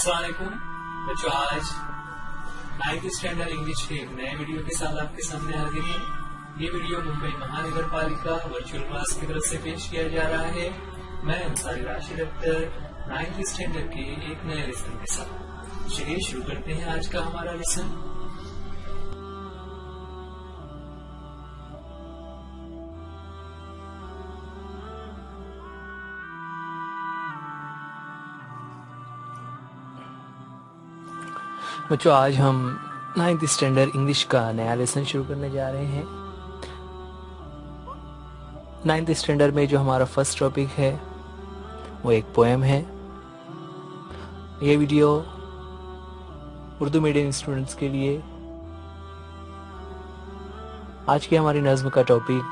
अस्सलाम वालेकुम बच्चों, आज 9th स्टैंडर्ड इंग्लिश के एक नए वीडियो के साथ आपके सामने हाजिर है। ये वीडियो मुंबई महानगर पालिका वर्चुअल क्लास की तरफ से पेश किया जा रहा है। मैं अंसारी राशिद अख्तर 9th स्टैंडर्ड के एक नए लेसन के साथ। चलिए शुरू करते हैं आज का हमारा लेसन। बच्चों, आज हम 9th स्टैंडर्ड इंग्लिश का नया लेसन शुरू करने जा रहे हैं। 9th स्टैंडर्ड में जो हमारा फर्स्ट टॉपिक है वो एक पोएम है। ये वीडियो उर्दू मीडियम स्टूडेंट्स के लिए। आज की हमारी नज्म का topic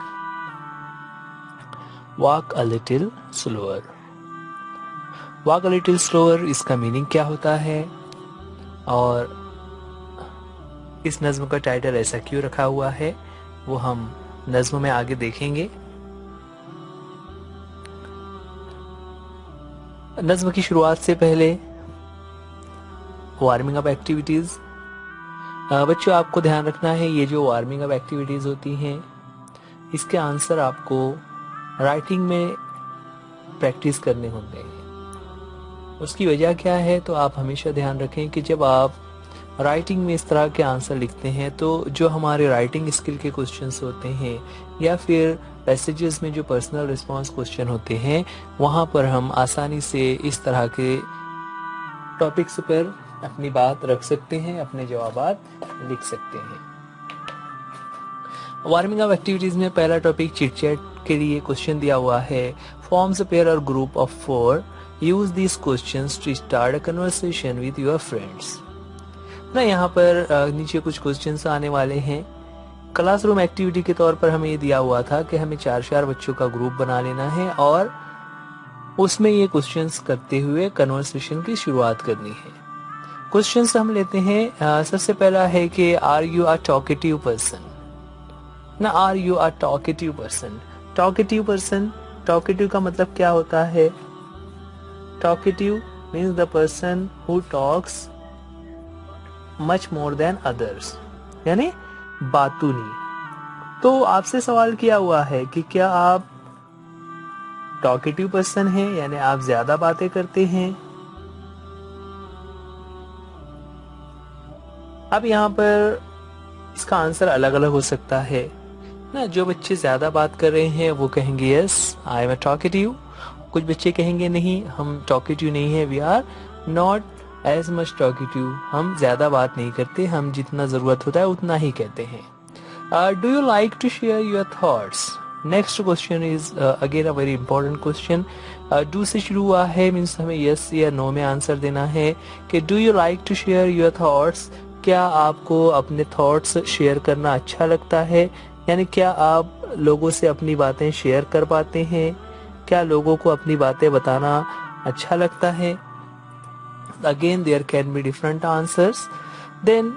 walk a little slower. Walk a little slower, इसका मीनिंग क्या होता है और इस नज्म का टाइटल ऐसा क्यों रखा हुआ है, वो हम नज्म में आगे देखेंगे। नज्म की शुरुआत से पहले वार्मिंग अप एक्टिविटीज। बच्चों, आपको ध्यान रखना है, ये जो वार्मिंग अप एक्टिविटीज होती हैं इसके आंसर आपको राइटिंग में प्रैक्टिस करने होते हैं। उसकी वजह क्या है, तो आप हमेशा ध्यान रखें कि जब आप राइटिंग में इस तरह के आंसर लिखते हैं तो जो हमारे राइटिंग स्किल के क्वेश्चंस होते हैं या फिर पैसेजेस में जो पर्सनल रिस्पांस क्वेश्चन होते हैं वहां पर हम आसानी से इस तरह के टॉपिक्स पर अपनी बात रख सकते हैं, अपने जवाबात लिख सकते हैं। वार्मिंग अप एक्टिविटीज में पहला टॉपिक चिट चैट के लिए क्वेश्चन दिया हुआ है। फॉर्म्स अ पेयर और group of 4। Use these questions to start a conversation with your friends। ना यहाँ पर नीचे कुछ क्वेश्चंस आने वाले हैं। क्लासरूम एक्टिविटी के तौर पर हमें ये दिया हुआ था कि हमें 4 बच्चों का ग्रुप बना लेना है और उसमें ये क्वेश्चंस करते हुए कन्वर्सेशन की शुरुआत करनी है। क्वेश्चंस हम लेते हैं। सबसे पहला है कि are you a talkative person. ना, are you a talkative person. Talkative person, talkative का मतलब क्या होता है? Talkative means the person who talks much more than others, यानी बातूनी। तो आपसे सवाल किया हुआ है कि क्या आप टॉकेटिव पर्सन हैं, यानी आप ज्यादा बातें करते हैं। अब यहाँ पर इसका आंसर अलग अलग हो सकता है ना। जो बच्चे ज्यादा बात कर रहे हैं वो कहेंगे yes I am a talkative. कुछ बच्चे कहेंगे नहीं, हम टॉकेटिव नहीं है, we are not as much talkative. हम ज्यादा बात नहीं करते, हम जितना जरूरत होता है उतना ही कहते हैं। Do you like to share your thoughts? Next question is again a very important question. Do से शुरू हुआ है, मीन्स हमें यस या नो में आंसर देना है कि do you like to share your thoughts. क्या आपको अपने थॉट्स शेयर करना अच्छा लगता है, यानी क्या आप लोगों से अपनी बातें शेयर कर पाते हैं? क्या लोगों को अपनी बातें बताना अच्छा लगता है? Again there can be different answers. Then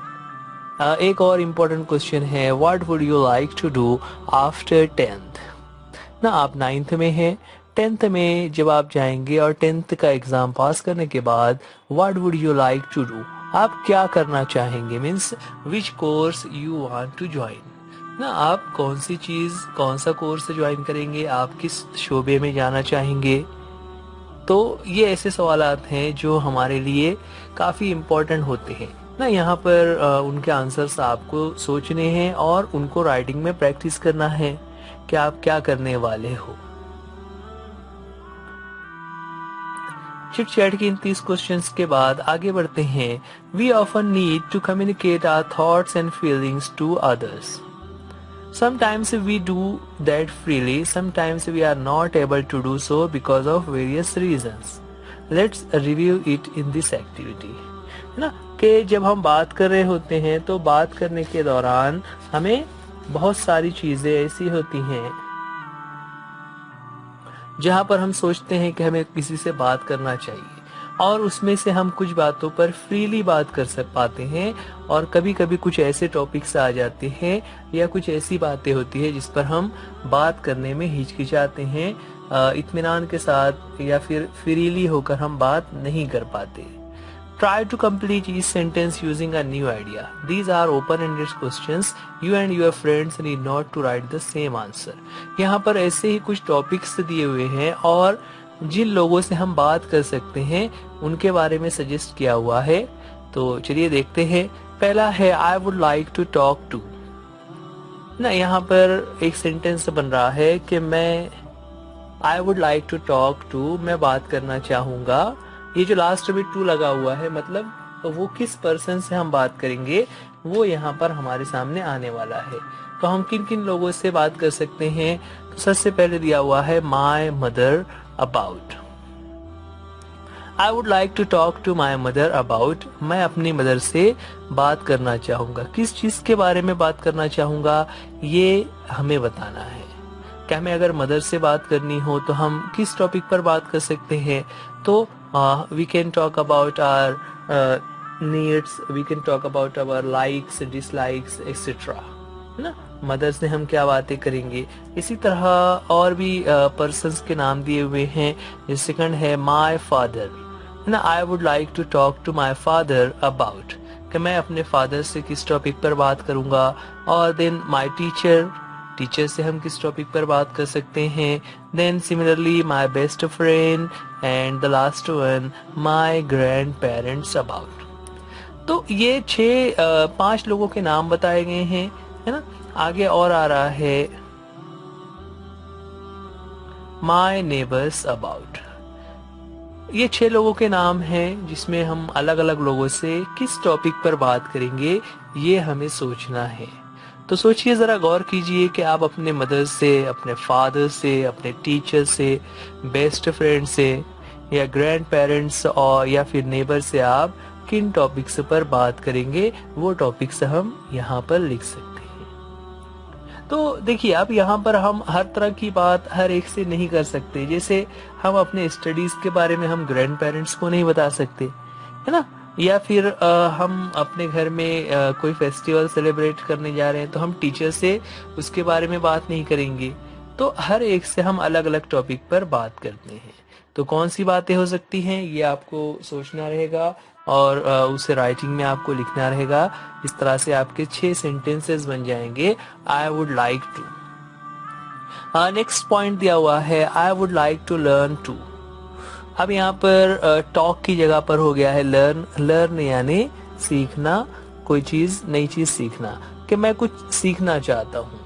एक और इम्पोर्टेंट क्वेश्चन है, what would you like to do after 10th। ना, आप 9th में हैं, 10th में जब आप जाएंगे और 10th का एग्जाम पास करने के बाद what would you like to do, आप क्या करना चाहेंगे, means which course you want to join. ना, आप कौन सी चीज, कौन सा कोर्स ज्वाइन करेंगे, आप किस शोबे में जाना चाहेंगे। तो ये ऐसे सवालात हैं जो हमारे लिए काफी इम्पोर्टेंट होते हैं ना। यहाँ पर उनके आंसर्स आपको सोचने हैं और उनको राइटिंग में प्रैक्टिस करना है कि आप क्या करने वाले हो। चिट चैट की इन 30 क्वेश्चंस के बाद आगे बढ़ते हैं। We often need to communicate our thoughts and feelings to others. Sometimes we do that freely, sometimes we are not able to do so because of various reasons. Let's review it in this activity. है ना, कि जब हम बात कर रहे होते हैं तो बात करने के दौरान हमें बहुत सारी चीजें ऐसी होती हैं जहां पर हम सोचते हैं कि हमें किसी से बात करना चाहिए और उसमें से हम कुछ बातों पर फ्रीली बात कर पाते हैं और कभी कभी कुछ ऐसे टॉपिक्स आ जाते हैं या कुछ ऐसी बातें होती है जिस पर हम बात करने में हिचकिचाते हैं, इत्मीनान के साथ या फिर फ्रीली होकर हम बात नहीं कर पाते। Try to complete each sentence using a new idea. These are open-ended questions. You and your friends need not to write the same answer. यहाँ पर ऐसे ही कुछ टॉपिक्स दिए हुए हैं और जिन लोगों से हम बात कर सकते हैं उनके बारे में सजेस्ट किया हुआ है। तो चलिए देखते हैं। पहला है I would like to talk to ना, यहाँ पर एक सेंटेंस बन रहा है कि मैं I would like to talk to, मैं बात करना चाहूंगा। ये जो लास्ट में टू लगा हुआ है मतलब तो वो किस पर्सन से हम बात करेंगे वो यहाँ पर हमारे सामने आने वाला है। तो हम किन किन लोगों से बात कर सकते हैं? तो सबसे पहले दिया हुआ है my mother about. I would like to talk to my mother about, मैं अपनी मदर से बात करना चाहूंगा। किस चीज के बारे में बात करना चाहूंगा ये हमें बताना है। क्या हमें अगर मदर से बात करनी हो तो हम किस टॉपिक पर बात कर सकते हैं? तो we can talk about our needs, we can talk about our likes dislikes etcetera, है ना। मदर से हम क्या बातें करेंगे। इसी तरह और भी पर्सन्स के नाम दिए हुए हैं। सेकंड है माय फादर, है ना। I would like to talk to my father about, कि मैं अपने फादर से किस टॉपिक पर बात करूंगा। और देन माय टीचर, टीचर से हम किस टॉपिक पर बात कर सकते हैं। Then similarly my best friend and the last one my grandparents about. तो ये 5 लोगों के नाम बताए गए हैं, है ना। आगे और आ रहा है माय नेबर्स अबाउट। ये 6 लोगों के नाम हैं जिसमें हम अलग अलग लोगों से किस टॉपिक पर बात करेंगे ये हमें सोचना है। तो सोचिए, जरा गौर कीजिए कि आप अपने मदर से, अपने फादर से, अपने टीचर से, बेस्ट फ्रेंड से या ग्रैंड पेरेंट्स और या फिर नेबर से आप किन टॉपिक्स पर बात करेंगे। वो टॉपिक्स हम यहाँ पर लिख सकते हैं। तो देखिए, अब यहाँ पर हम हर तरह की बात हर एक से नहीं कर सकते। जैसे हम अपने स्टडीज के बारे में हम ग्रैंड पेरेंट्स को नहीं बता सकते, है ना। या फिर हम अपने घर में कोई फेस्टिवल सेलिब्रेट करने जा रहे हैं तो हम टीचर से उसके बारे में बात नहीं करेंगे। तो हर एक से हम अलग अलग टॉपिक पर बात करते हैं। तो कौन सी बातें हो सकती हैं ये आपको सोचना रहेगा और उसे राइटिंग में आपको लिखना रहेगा। इस तरह से आपके 6 सेंटेंसेस बन जाएंगे। I would like to. Next point दिया हुआ है I would like to learn to. अब यहाँ पर टॉक की जगह पर हो गया है लर्न। लर्न यानी सीखना, कोई चीज, नई चीज सीखना, कि मैं कुछ सीखना चाहता हूँ।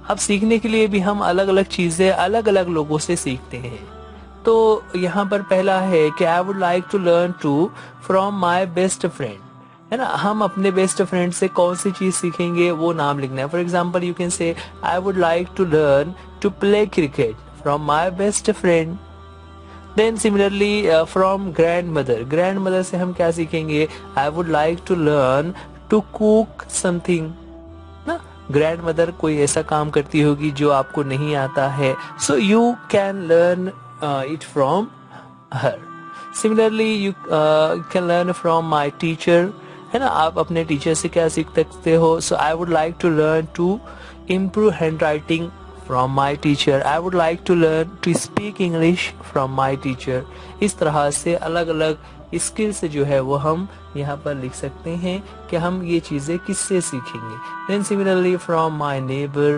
अब सीखने के लिए भी हम अलग अलग चीजें अलग अलग लोगों से सीखते हैं। तो यहाँ पर पहला है कि I would like to learn to from my best friend, है ना। हम अपने बेस्ट फ्रेंड से कौन सी चीज सीखेंगे वो नाम लिखना है। For example you can say I would like to learn to play cricket from my best friend. Then similarly from grandmother, grandmother से हम क्या सीखेंगे? I would like to learn to cook something, ना। Grandmother कोई ऐसा काम करती होगी जो आपको नहीं आता है, so you can learn it from her. Similarly you can learn from my teacher, है ना। आप अपने टीचर से क्या सीख सकते हो? So I would like to learn to improve handwriting from my teacher. I would like to learn to speak English from my teacher. इस तरह से अलग अलग स्किल्स जो है वो हम यहाँ पर लिख सकते हैं कि हम ये चीजें किससे सीखेंगे। Then similarly from my neighbor,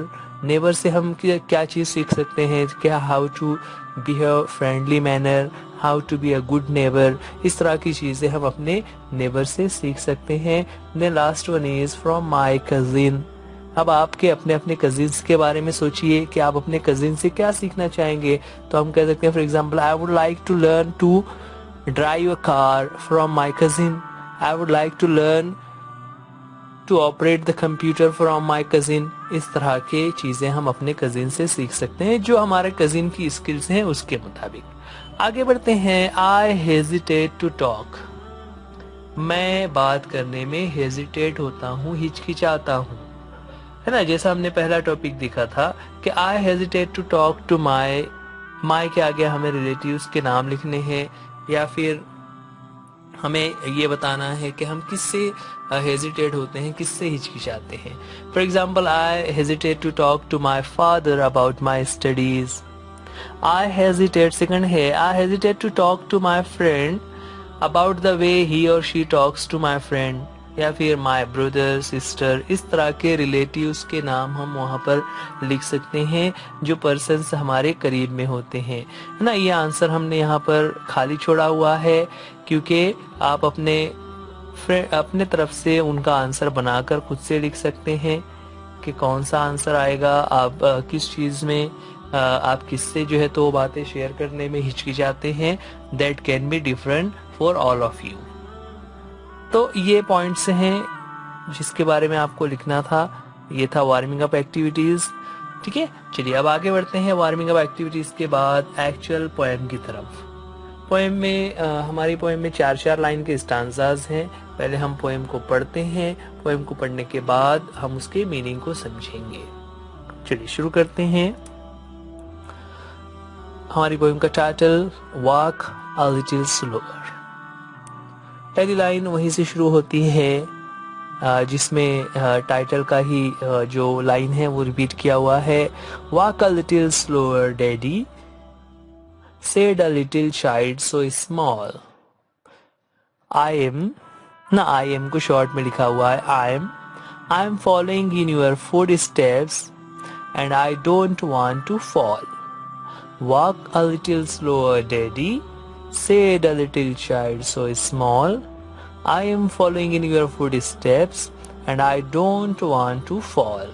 neighbour से हम क्या चीज सीख सकते हैं? क्या how to behave friendly manner, how to be a good neighbour. इस तरह की चीजें हम अपने नेबर से सीख सकते हैं। Then last one is from my cousin. अब आपके अपने अपने कजिन्स के बारे में सोचिए कि आप अपने कजिन से क्या सीखना चाहेंगे। तो हम कह सकते हैं for example I would like to learn to drive a car from my cousin. I would like to learn to operate the computer from my cousin. इस तरह के चीजें हम अपने कजिन से सीख सकते हैं जो हमारे कजिन की स्किल्स हैं उसके मुताबिक। आगे बढ़ते हैं। आई हेजिटेट टू टॉक, मैं बात करने में हेजिटेट होता हूँ, हिचकिचाता हूँ, है ना। जैसा हमने पहला टॉपिक देखा था कि I hesitate to talk to my, my के आगे हमें रिलेटिव्स के नाम लिखने हैं या फिर हमें ये बताना है कि हम किससे हेजिटेट होते हैं, किससे हिचकिचाते हैं। For example I hesitate to talk to my father about my studies. I hesitate, second है I hesitate to talk to my friend about the way he और she talks to my friend, या फिर my brother sister, इस तरह के relatives के नाम हम वहाँ पर लिख सकते हैं जो पर्सन्स हमारे करीब में होते हैं, है ना। ये आंसर हमने यहाँ पर खाली छोड़ा हुआ है क्योंकि आप अपने तरफ से उनका आंसर बनाकर खुद से लिख सकते हैं कि कौन सा आंसर आएगा। आप किस चीज़ में आप किससे जो है तो बातें शेयर करने में हिचकिचाते हैं, that can be different for all of you. तो ये पॉइंट्स हैं जिसके बारे में आपको लिखना था। ये था वार्मिंग अप एक्टिविटीज। ठीक है, चलिए अब आगे बढ़ते हैं वार्मिंग अप एक्टिविटीज के बाद एक्चुअल पोएम की तरफ। पोएम में हमारी पोएम में 4-4 लाइन के स्टांजाज हैं। पहले हम पोएम को पढ़ते हैं, पोएम को पढ़ने के बाद हम उसके मीनिंग को समझेंगे। चलिए शुरू करते हैं। हमारी पोएम का title walk a little slower. पहली लाइन वहीं से शुरू होती है जिसमें टाइटल का ही जो लाइन है वो रिपीट किया हुआ है। Walk a little slower daddy, said a little child so small. I am को शॉर्ट में लिखा हुआ है I am following in your footsteps and I don't want to fall. Walk a little slower, Daddy, said a little child so small. I am following in your footsteps and I don't want to fall.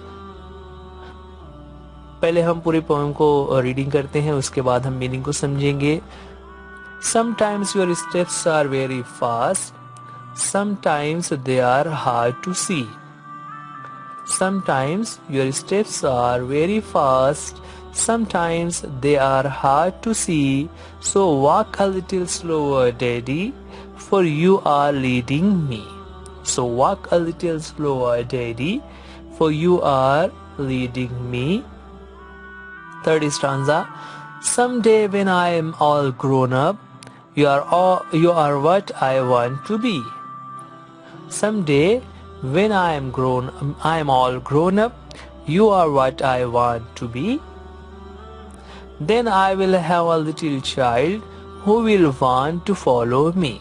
पहले हम पूरी poem को reading करते हैं, उसके बाद हम meaning को समझेंगे। Sometimes your steps are very fast, sometimes they are hard to see. Sometimes your steps are very fast, sometimes they are hard to see. So walk a little slower, Daddy, for you are leading me. So walk a little slower, Daddy, for you are leading me. Third stanza. Someday when I am all grown up, you are what I want to be. Someday when I am all grown up, you are what I want to be. Then I will have a little child who will want to follow me.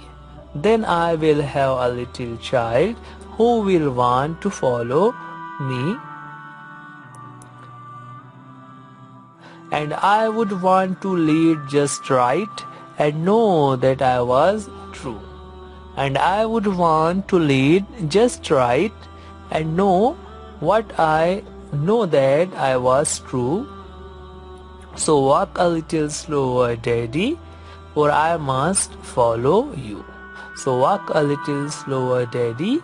Then I will have a little child who will want to follow me. And I would want to lead just right and know that I was true. And I would want to lead just right and know that I was true. So walk a little slower, Daddy, for I must follow you. So walk a little slower, Daddy,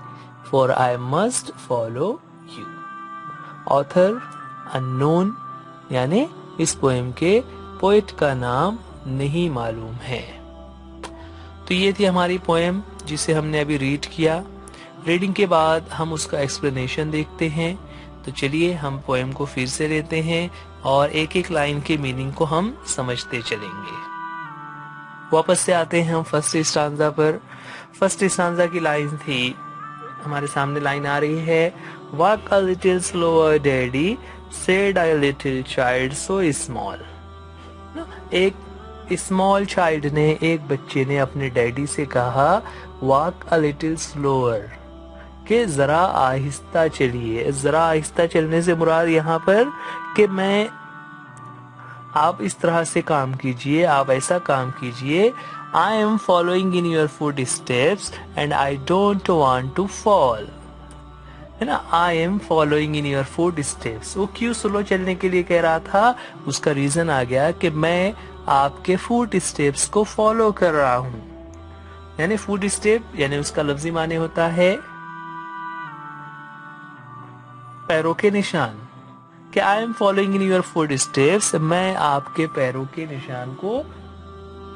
for I must follow you. Author unknown, यानी इस poem के poet का नाम नहीं मालूम है। तो ये थी हमारी पोएम जिसे हमने अभी रीड किया। रीडिंग के बाद हम उसका एक्सप्लेनेशन देखते हैं। तो चलिए हम पोएम को फिर से लेते हैं और एक एक लाइन के मीनिंग को हम समझते चलेंगे। वापस से आते हैं हम फर्स्ट स्टांजा पर। फर्स्ट स्टांजा की लाइन थी, हमारे सामने लाइन आ रही है, walk a little slower daddy, said a little child so small. एक स्मॉल चाइल्ड ने, एक बच्चे ने अपने डैडी से कहा वॉक अ लिटिल स्लोअर, कि जरा आहिस्ता चलिए। जरा आहिस्ता चलने से मुराद यहाँ पर कि आप इस तरह से काम कीजिए, आप ऐसा काम कीजिए। I am following in your footsteps and I don't want to fall. है ना, I am following in your footsteps. वो क्यों स्लो चलने के लिए कह रहा था, उसका रीजन आ गया कि मैं आपके फुट स्टेप्स को फॉलो कर रहा हूं। यानी फुट स्टेप यानी उसका लफ्जी माने होता है पैरों के निशान, कि I am following in your foot steps, मैं आपके पैरों के निशान को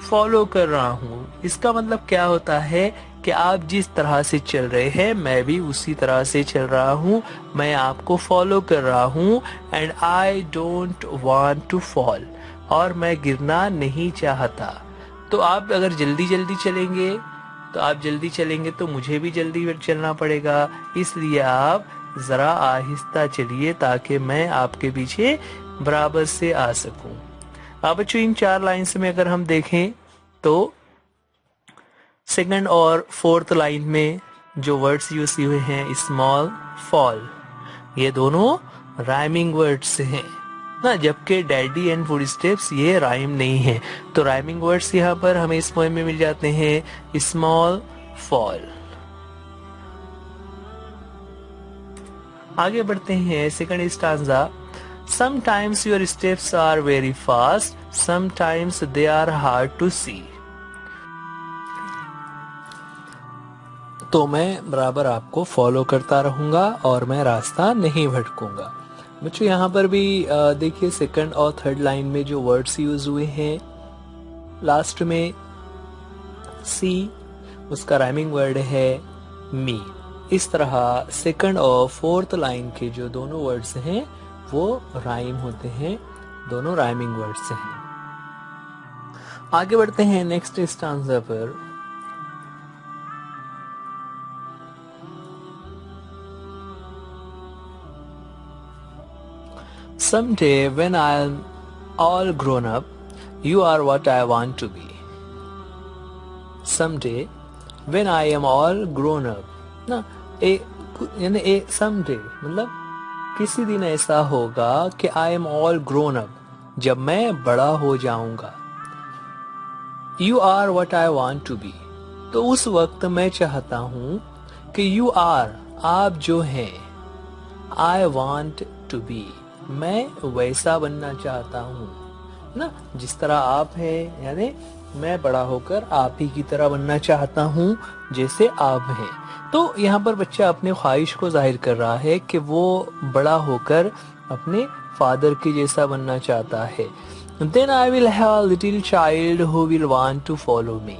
फॉलो कर रहा हूँ। इसका मतलब क्या होता है कि आप जिस तरह से चल रहे हैं मैं भी उसी तरह से चल रहा हूँ, मैं आपको फॉलो कर रहा हूँ। And I don't want to fall, और मैं गिरना नहीं चाहता। तो आप अगर जल्दी चलेंगे तो मुझे भी जल्दी चलना पड़ेगा, इसलिए आप जरा आहिस्ता चलिए ताकि मैं आपके पीछे बराबर से आ सकूं। अब बच्चों इन 4 लाइन्स में अगर हम देखें तो सेकंड और फोर्थ लाइन में जो वर्ड्स यूज हुए हैं स्मॉल, फॉल, ये दोनों राइमिंग वर्ड्स हैं ना, जबकि डैडी एंड फुटस्टेप्स ये राइम नहीं है। तो राइमिंग वर्ड्स यहाँ पर हमें इस पोएम में मिल जाते हैं स्मॉल, फॉल। आगे बढ़ते हैं second stanza. Sometimes your steps are very fast, sometimes they are hard to see. तो मैं बराबर आपको फॉलो करता रहूंगा और मैं रास्ता नहीं भटकूंगा। बच्चों यहाँ पर भी देखिए सेकंड और थर्ड लाइन में जो वर्ड्स यूज हुए हैं, लास्ट में सी उसका राइमिंग वर्ड है मी। इस तरह सेकंड और फोर्थ लाइन के जो दोनों वर्ड्स हैं वो राइम होते हैं, दोनों राइमिंग वर्ड्स हैं। आगे बढ़ते हैं नेक्स्ट स्टांजा पर। Someday when I'm all grown up, you are what I want to be. Someday when I am all grown up, ना यानी someday मतलब किसी दिन ऐसा होगा कि I am all grown up, जब मैं बड़ा हो जाऊंगा। You are what I want to be, तो उस वक्त मैं चाहता हूं कि यू आर, आप जो हैं, आई वॉन्ट टू बी, मैं वैसा बनना चाहता हूं ना, जिस तरह आप हैं, यानी मैं बड़ा होकर आप ही की तरह बनना चाहता हूं जैसे आप हैं। तो यहाँ पर बच्चा अपने ख्वाहिश को जाहिर कर रहा है कि वो बड़ा होकर अपने फादर के जैसा बनना चाहता है। Then I will have a little child who will want to follow me.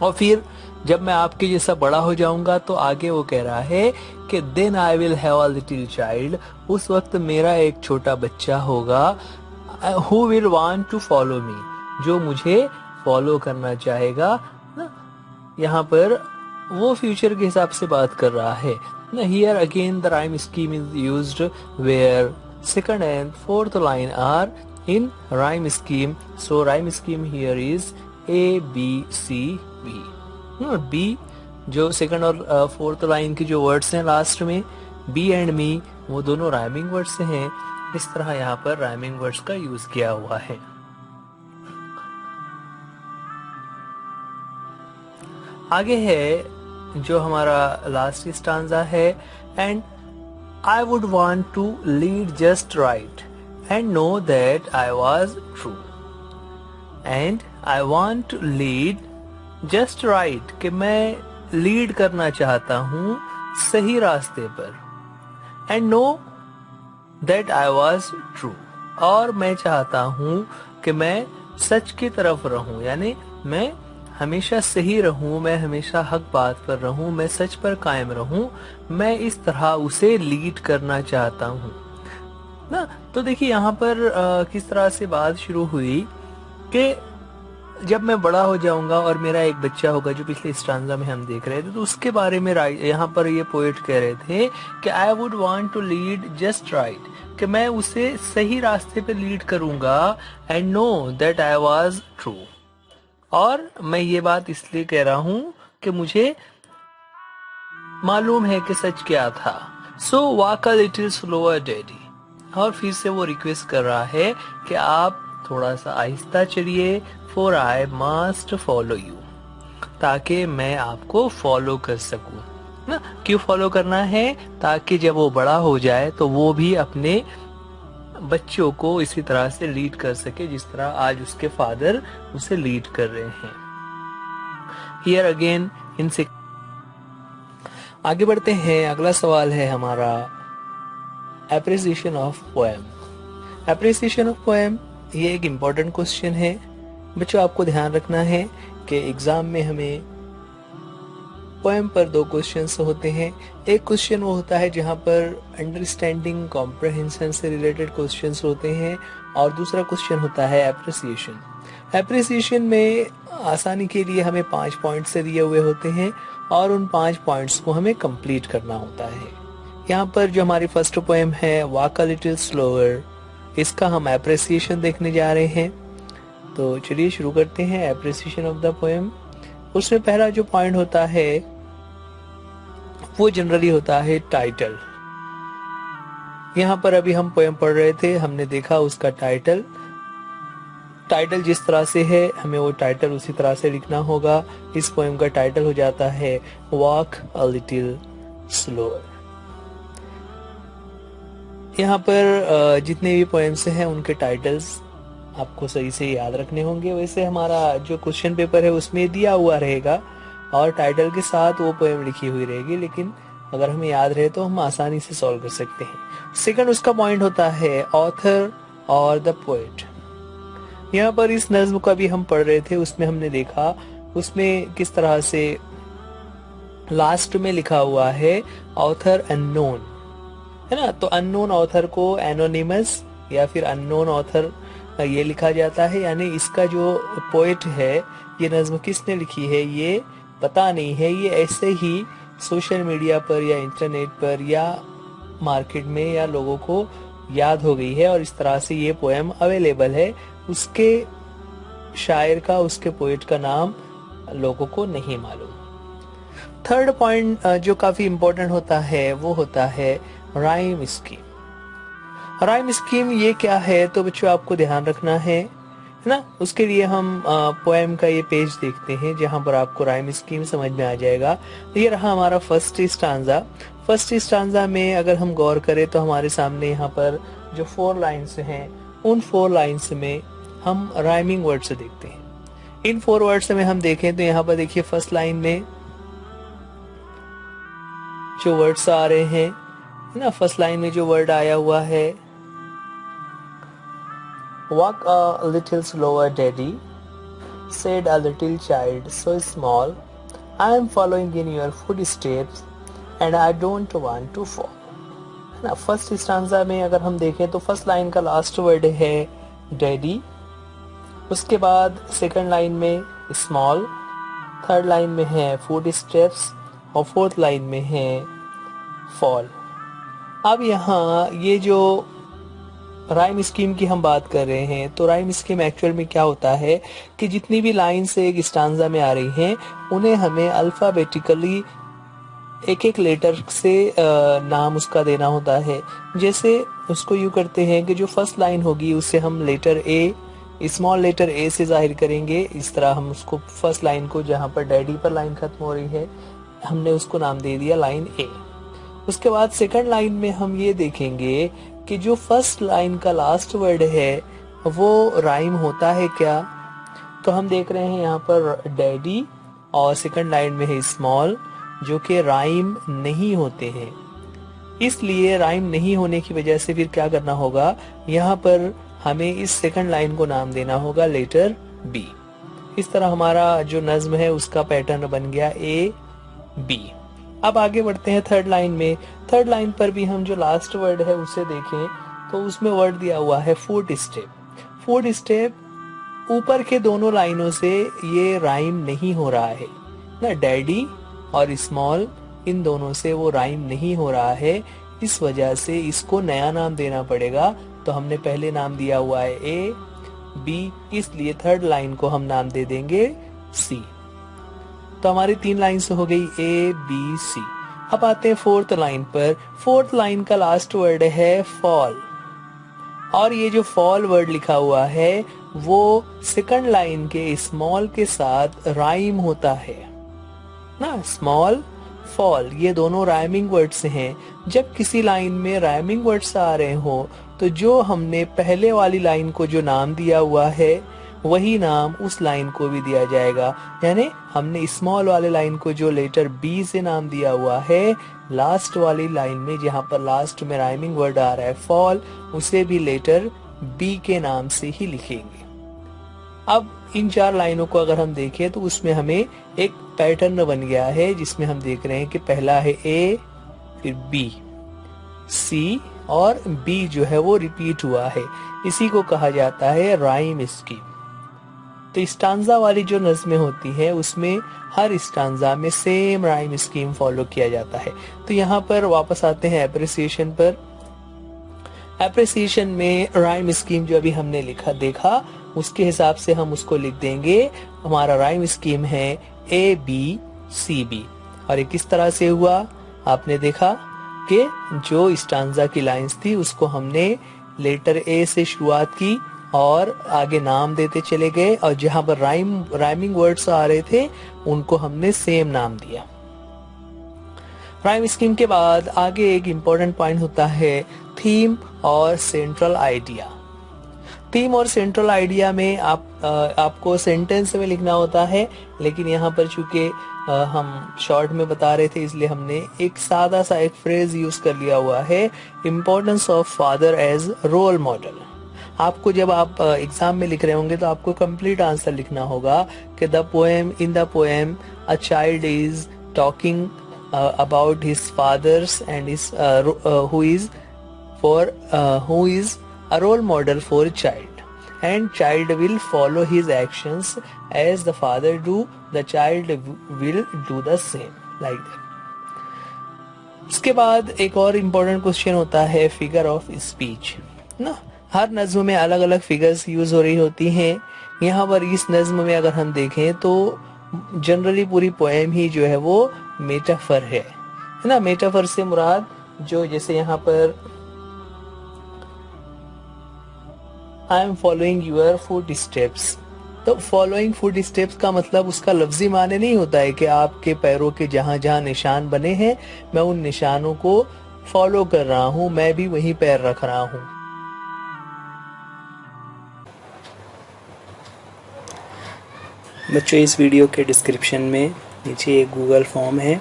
और फिर जब मैं आपके जैसा बड़ा हो जाऊंगा तो आगे वो कह रहा है कि then I will have a little child, उस वक्त मेरा एक छोटा बच्चा होगा who will want to follow me, जो मुझे फॉलो करना चाहेगा ना। यहाँ पर वो फ्यूचर के हिसाब से बात कर रहा है ना। Here again the rhyme scheme is used where second and fourth line are in rhyme scheme. So rhyme scheme here is A, B, C, B. B जो सेकंड और फोर्थ लाइन की जो वर्ड्स हैं लास्ट में, B and me, वो दोनों rhyming words हैं। इस तरह यहाँ पर राइमिंग वर्ड्स का यूज किया हुआ है। आगे है जो हमारा लास्ट स्टांजा है, and I would want to lead just right and know that I was true. And I want to lead just right, कि मैं लीड करना चाहता हूं सही रास्ते पर, and know that I was true, और मैं चाहता हूं कि मैं सच की तरफ रहूं, यानी मैं हमेशा सही रहूं, मैं हमेशा हक बात पर रहूं, मैं सच पर कायम रहूं, मैं इस तरह उसे लीड करना चाहता हूं ना। तो देखिए यहाँ पर किस तरह से बात शुरू हुई कि जब मैं बड़ा हो जाऊंगा और मेरा एक बच्चा होगा, जो पिछले स्टांजा में हम देख रहे थे, तो उसके बारे में यहाँ पर ये पोएट कह रहे थे कि I would want to lead just right, कि मैं उसे सही रास्ते पे लीड करूंगा, and know that I was true, और मैं ये बात इसलिए कह रहा हूं कि मुझे मालूम है कि सच क्या था। So walk a little slower daddy, और फिर से वो रिक्वेस्ट कर रहा है कि आप थोड़ा सा आहिस्ता चलिए, for I must follow you, ताकि मैं आपको फॉलो कर सकूं ना। क्यों फॉलो करना है? ताकि जब वो बड़ा हो जाए तो वो भी अपने बच्चों को इसी तरह से लीड कर सके जिस तरह आज उसके फादर उसे लीड कर रहे हैं। हियर अगेन इनसे आगे बढ़ते हैं। अगला सवाल है हमारा appreciation of poem. Appreciation of poem ये एक इम्पोर्टेंट क्वेश्चन है बच्चों। आपको ध्यान रखना है कि एग्जाम में हमें पोएम पर 2 क्वेश्चंस होते हैं। एक क्वेश्चन वो होता है जहां पर अंडरस्टैंडिंग कॉम्प्रहेंशन से रिलेटेड क्वेश्चंस होते हैं, और दूसरा क्वेश्चन होता है एप्रिसिएशन। एप्रिसिएशन में आसानी के लिए हमें 5 पॉइंट्स से दिए हुए होते हैं और उन 5 पॉइंट्स को हमें कंप्लीट करना होता है। यहाँ पर जो हमारी फर्स्ट पोएम है वॉक अ लिटिल स्लोअर, इसका हम एप्रिसिएशन देखने जा रहे हैं। तो चलिए शुरू करते हैं एप्रिसिएशन ऑफ द पोएम। उसमें पहला जो पॉइंट होता है वो जनरली होता है टाइटल। यहाँ पर अभी हम पोएम पढ़ रहे थे, हमने देखा उसका टाइटल जिस तरह से है हमें वो टाइटल उसी तरह से लिखना होगा। इस पोएम का टाइटल हो जाता है वॉक अ लिटिल स्लोअर। यहाँ पर जितने भी पोएम्स हैं उनके टाइटल्स आपको सही से याद रखने होंगे। वैसे हमारा जो क्वेश्चन पेपर है उसमें दिया हुआ रहेगा और टाइटल के साथ वो पोएम लिखी हुई रहेगी, लेकिन अगर हमें याद रहे तो हम आसानी से सॉल्व कर सकते हैं। सेकंड उसका पॉइंट होता है ऑथर और द पोएट। यहाँ पर इस नज्म को भी हम पढ़ रहे थे, उसमें हमने देखा उसमें किस तरह से लास्ट में लिखा हुआ है ऑथर अननोन, है ना। तो अननोन ऑथर को एनोनिमस या फिर अननोन ऑथर ये लिखा जाता है, यानी इसका जो पोएट है, ये नज्म किसने लिखी है ये पता नहीं है, ये ऐसे ही सोशल मीडिया पर या इंटरनेट पर या मार्केट में या लोगों को याद हो गई है और इस तरह से ये पोएम अवेलेबल है। उसके शायर का, उसके पोएट का नाम लोगों को नहीं मालूम। थर्ड पॉइंट जो काफी इंपॉर्टेंट होता है वो होता है राइम स्कीम। राइम स्कीम ये क्या है तो बच्चों आपको ध्यान रखना है ना। उसके लिए हम पोएम का ये पेज देखते हैं जहां पर आपको राइम स्कीम समझ में आ जाएगा। ये रहा हमारा फर्स्ट स्टांजा। फर्स्ट स्टांजा में अगर हम गौर करें तो हमारे सामने यहाँ पर जो 4 लाइन्स हैं उन 4 लाइन्स में हम राइमिंग वर्ड्स देखते हैं। इन 4 वर्ड्स में हम देखें तो यहाँ पर देखिए फर्स्ट लाइन में जो वर्ड्स आ रहे हैं ना, फर्स्ट लाइन में जो वर्ड आया हुआ है Walk a little slower, Daddy, said a little child so small. I am following in your footsteps and I don't want to fall. ना फर्स्ट स्टांजा में अगर हम देखें तो फर्स्ट लाइन का लास्ट वर्ड है डैडी, उसके बाद सेकंड लाइन में स्मॉल, थर्ड लाइन में है फुट स्टेप्स और फोर्थ लाइन में है फॉल। अब यहाँ ये जो राइम स्कीम की हम बात कर रहे हैं तो राइम स्कीम एक्चुअल में क्या होता है कि जितनी भी लाइन्स एक स्टांजा में आ रही हैं उन्हें हमें अल्फाबेटिकली एक एक लेटर से नाम उसका देना होता है। जैसे उसको यूँ करते हैं कि जो फर्स्ट लाइन होगी उससे हम letter A, small letter A से जाहिर करेंगे। इस तरह हम उसको फर्स्ट लाइन को जहाँ पर डैडी पर लाइन खत्म हो रही है हमने उसको नाम दे दिया लाइन ए। उसके बाद सेकंड लाइन में हम ये देखेंगे कि जो फर्स्ट लाइन का लास्ट वर्ड है वो राइम होता है क्या, तो हम देख रहे हैं यहाँ पर डैडी और सेकंड लाइन में है स्मॉल जो कि राइम नहीं होते हैं। इसलिए राइम नहीं होने की वजह से फिर क्या करना होगा, यहाँ पर हमें इस सेकंड लाइन को नाम देना होगा लेटर बी। इस तरह हमारा जो नज्म है उसका पैटर्न बन गया ए बी। अब आगे बढ़ते हैं थर्ड लाइन में। थर्ड लाइन पर भी हम जो लास्ट वर्ड है उसे देखें तो उसमें वर्ड दिया हुआ है फुट स्टेप। फुट स्टेप ऊपर के दोनों लाइनों से ये राइम नहीं हो रहा है ना, डैडी और स्मॉल इन दोनों से वो राइम नहीं हो रहा है। इस वजह से इसको नया नाम देना पड़ेगा। तो हमने पहले नाम दिया हुआ है ए बी, इसलिए थर्ड लाइन को हम नाम दे देंगे सी। तो हमारी 3 लाइन्स हो गई ए बी सी। अब आते हैं फोर्थ लाइन पर। फोर्थ लाइन का लास्ट वर्ड है फॉल और ये जो फॉल वर्ड लिखा हुआ है वो सेकंड लाइन के स्मॉल के साथ राइम होता है ना। स्मॉल फॉल ये दोनों राइमिंग वर्ड्स हैं। जब किसी लाइन में राइमिंग वर्ड्स आ रहे हो तो जो हमने पहले वाली लाइन को जो नाम दिया हुआ है वही नाम उस लाइन को भी दिया जाएगा। यानी हमने स्मॉल वाले लाइन को जो लेटर बी से नाम दिया हुआ है, लास्ट वाली लाइन में जहां पर लास्ट में राइमिंग वर्ड आ रहा है फॉल, उसे भी लेटर बी के नाम से ही लिखेंगे। अब इन 4 लाइनों को अगर हम देखें तो उसमें हमें एक पैटर्न बन गया है जिसमें हम देख रहे हैं कि पहला है ए, फिर बी, सी और बी जो है वो रिपीट हुआ है। इसी को कहा जाता है राइम स्कीम। तो स्टांजा वाली जो नज़में होती है उसमें हर स्टांजा में सेम राइम स्कीम फॉलो किया जाता है। तो यहाँ पर वापस आते हैं एप्रिसिएशन पर। एप्रिसिएशन में राइम स्कीम जो अभी हमने देखा उसके हिसाब से हम उसको लिख देंगे। हमारा राइम स्कीम है ABCB। और ये किस तरह से हुआ, आपने देखा कि जो स्टांजा की लाइंस थी उसको हमने लेटर A से शुरुआत की और आगे नाम देते चले गए, और जहां पर राइमिंग वर्ड्स आ रहे थे उनको हमने सेम नाम दिया। राइम स्कीम के बाद आगे एक इम्पोर्टेंट पॉइंट होता है थीम और सेंट्रल आइडिया। थीम और सेंट्रल आइडिया में आपको सेंटेंस में लिखना होता है, लेकिन यहाँ पर चूंकि हम शॉर्ट में बता रहे थे इसलिए हमने एक सादा सा एक फ्रेज यूज कर लिया हुआ है, importance of father as role model. आपको जब आप एग्जाम में लिख रहे होंगे तो आपको कंप्लीट आंसर लिखना होगा कि in the poem a child is talking about his fathers and his who is a role model for a child, and child will follow his actions as the father do, the child will do the same, like that। इसके बाद एक और important question होता है figure of speech ना। हर नज्म में अलग अलग फिगर्स यूज हो रही होती हैं। यहाँ पर इस नज्म में अगर हम देखें तो जनरली पूरी पोएम ही जो है वो मेटाफर है ना। मेटाफर से मुराद जो जैसे यहाँ पर I am following your footsteps, तो फॉलोइंग फुट स्टेप्स का मतलब उसका लफ्जी माने नहीं होता है कि आपके पैरों के जहां जहां निशान बने हैं मैं उन निशानों को फॉलो कर रहा हूं, मैं भी वहीं पैर रख रहा हूं। बच्चों, इस वीडियो के डिस्क्रिप्शन में नीचे एक गूगल फॉर्म है,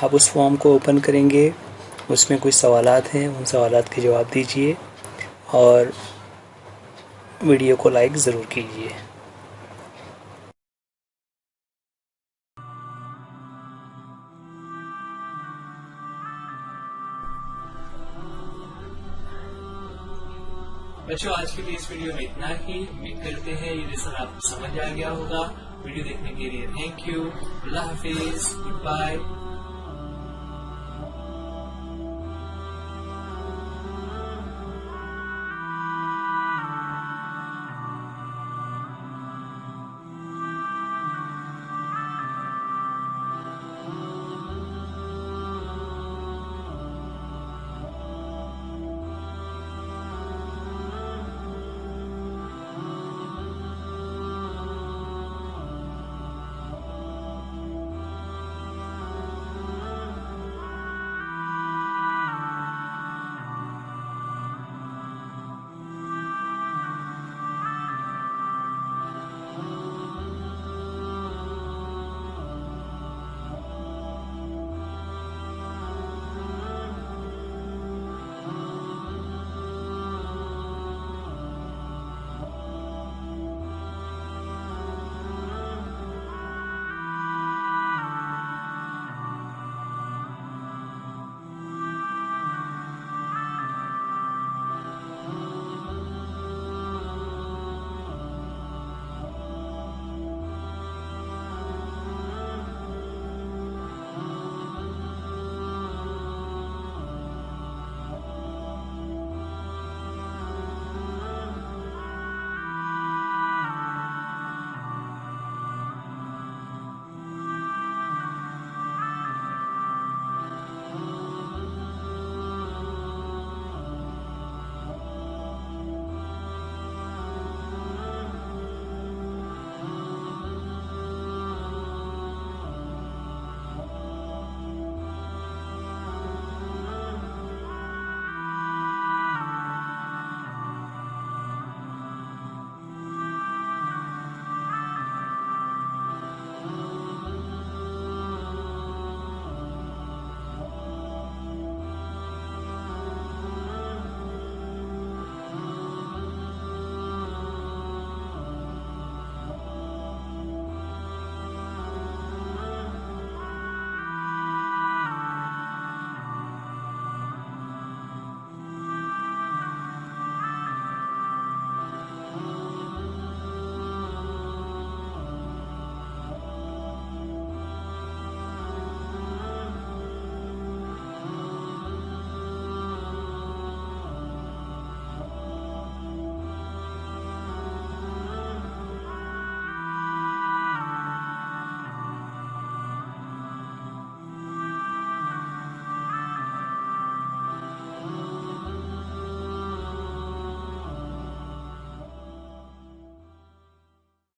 आप उस फॉर्म को ओपन करेंगे, उसमें कुछ सवालात हैं, उन सवालात के जवाब दीजिए और वीडियो को लाइक ज़रूर कीजिए। बच्चों, आज के लिए इस वीडियो में इतना ही। उम्मीद करते हैं ये लेसन आपको समझ आ गया होगा। वीडियो देखने के लिए थैंक यू। अल्लाह हाफिज, गुड बाय।